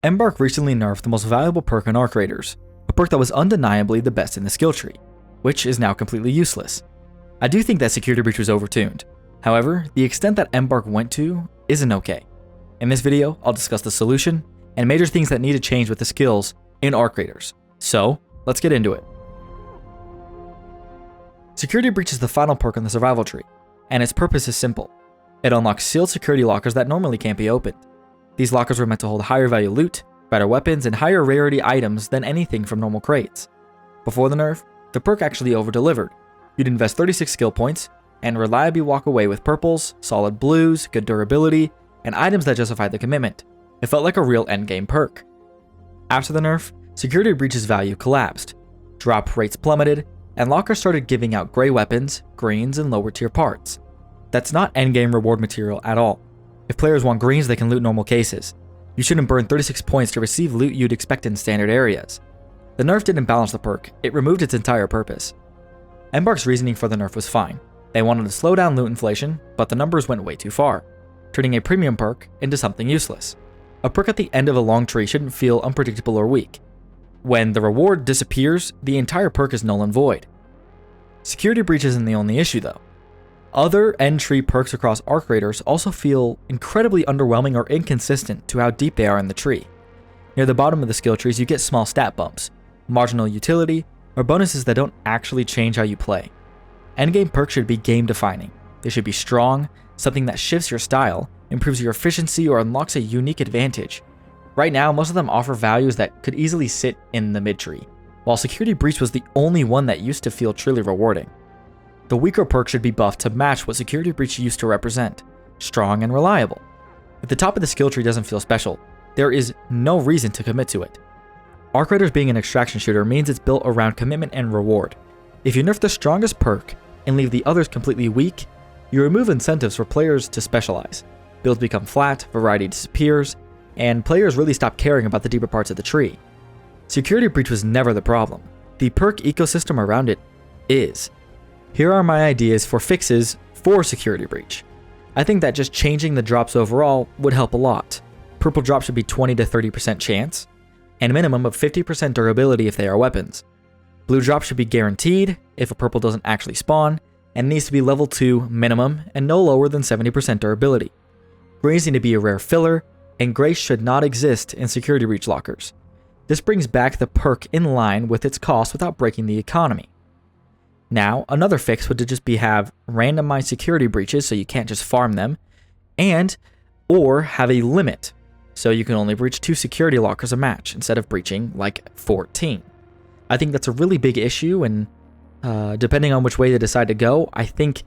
EMBARK recently nerfed the most valuable perk in Arc Raiders, a perk that was undeniably the best in the skill tree, which is now completely useless. I do think that Security Breach was overtuned. However, the extent that EMBARK went to isn't okay. In this video, I'll discuss the solution and major things that need to change with the skills in Arc Raiders. So, let's get into it. Security Breach is the final perk on the survival tree, and its purpose is simple. It unlocks sealed security lockers that normally can't be opened. These lockers were meant to hold higher value loot, better weapons, and higher rarity items than anything from normal crates. Before the nerf, the perk actually over-delivered. You'd invest 36 skill points, and reliably walk away with purples, solid blues, good durability, and items that justified the commitment. It felt like a real endgame perk. After the nerf, Security Breach's value collapsed, drop rates plummeted, and lockers started giving out gray weapons, greens, and lower tier parts. That's not endgame reward material at all. If players want greens, they can loot normal cases. You shouldn't burn 36 points to receive loot you'd expect in standard areas. The nerf didn't balance the perk, it removed its entire purpose. EMBARK's reasoning for the nerf was fine. They wanted to slow down loot inflation, but the numbers went way too far, turning a premium perk into something useless. A perk at the end of a long tree shouldn't feel unpredictable or weak. When the reward disappears, the entire perk is null and void. Security Breach isn't the only issue though. Other end tree perks across Arc Raiders also feel incredibly underwhelming or inconsistent to how deep they are in the tree. Near the bottom of the skill trees, you get small stat bumps, marginal utility, or bonuses that don't actually change how you play. Endgame perks should be game defining. They should be strong, something that shifts your style, improves your efficiency, or unlocks a unique advantage. Right now, most of them offer values that could easily sit in the mid tree, while Security Breach was the only one that used to feel truly rewarding. The weaker perk should be buffed to match what Security Breach used to represent, strong and reliable. If the top of the skill tree doesn't feel special, there is no reason to commit to it. Arc Raiders being an extraction shooter means it's built around commitment and reward. If you nerf the strongest perk and leave the others completely weak, you remove incentives for players to specialize. Builds become flat, variety disappears, and players really stop caring about the deeper parts of the tree. Security Breach was never the problem. The perk ecosystem around it is. Here are my ideas for fixes for Security Breach. I think that just changing the drops overall would help a lot. Purple drop should be 20 to 30% chance, and a minimum of 50% durability if they are weapons. Blue drop should be guaranteed if a purple doesn't actually spawn, and needs to be level 2 minimum and no lower than 70% durability. Greens need to be a rare filler, and gray should not exist in Security Breach lockers. This brings back the perk in line with its cost without breaking the economy. Now, another fix would just be have randomized security breaches so you can't just farm them, or have a limit so you can only breach 2 security lockers a match instead of breaching like 14. I think that's a really big issue, and depending on which way they decide to go, I think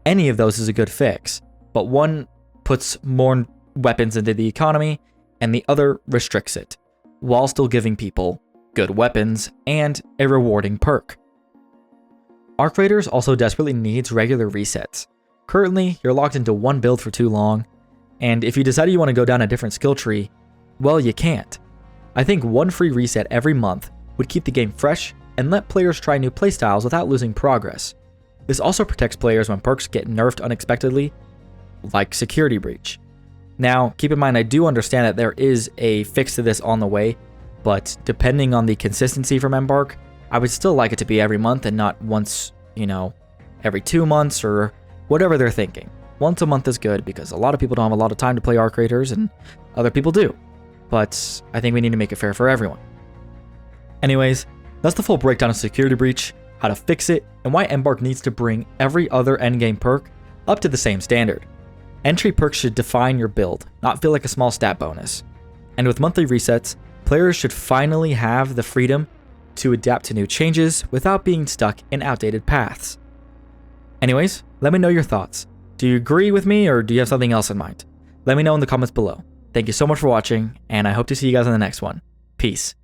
any of those is a good fix, but one puts more weapons into the economy and the other restricts it, while still giving people good weapons and a rewarding perk. Arc Raiders also desperately needs regular resets. Currently, you're locked into one build for too long, and if you decide you want to go down a different skill tree, well, you can't. I think one free reset every month would keep the game fresh and let players try new playstyles without losing progress. This also protects players when perks get nerfed unexpectedly, like Security Breach. Now, keep in mind I do understand that there is a fix to this on the way, but depending on the consistency from EMBARK, I would still like it to be every month and not once, every 2 months or whatever they're thinking. Once a month is good because a lot of people don't have a lot of time to play Arc Raiders and other people do. But I think we need to make it fair for everyone. Anyways, that's the full breakdown of Security Breach, how to fix it, and why EMBARK needs to bring every other endgame perk up to the same standard. Entry perks should define your build, not feel like a small stat bonus. And with monthly resets, players should finally have the freedom to adapt to new changes without being stuck in outdated paths. Anyways, let me know your thoughts. Do you agree with me or do you have something else in mind? Let me know in the comments below. Thank you so much for watching, and I hope to see you guys in the next one. Peace.